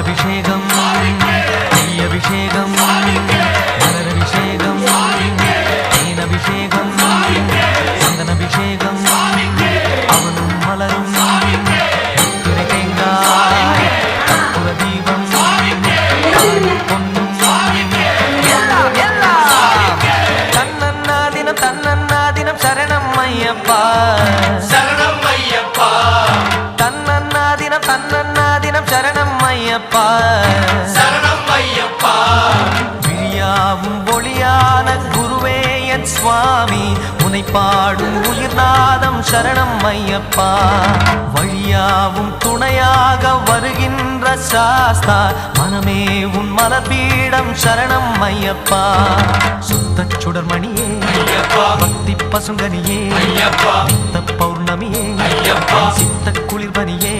பாலபிஷேகம் நெய்யபிஷேகம் மலரபிஷேகம் தேனபிஷேகம் சந்தனபிஷேகம் அவனும் மலரும் துறை தேங்காய் கற்பூர தீபம் பொன்னும் தன்னன்னாதினம் தன்னன்னாதினம் சரணம் ஐயப்பா சரணம் ஐயப்பா தன்னன்னாதினம் தன்னன்னாதினம் சரணம் ஐயப்பா சரணம் ஐயப்பா விழியாவும் ஒளியான குருவே என் சுவாமி உனை பாடும் உயிர்நாதம் சரணம் ஐயப்பா வழியாவும் துணையாக வருகின்ற சாஸ்தா மனமே உன் மலர்பீடம் சரணம் ஐயப்பா சுத்த சுடர்மணியே பக்தி பசுங்கனியே ஐயப்பா நித்த பௌர்ணமியே ஐயப்பா சித்த குளிர்பனியே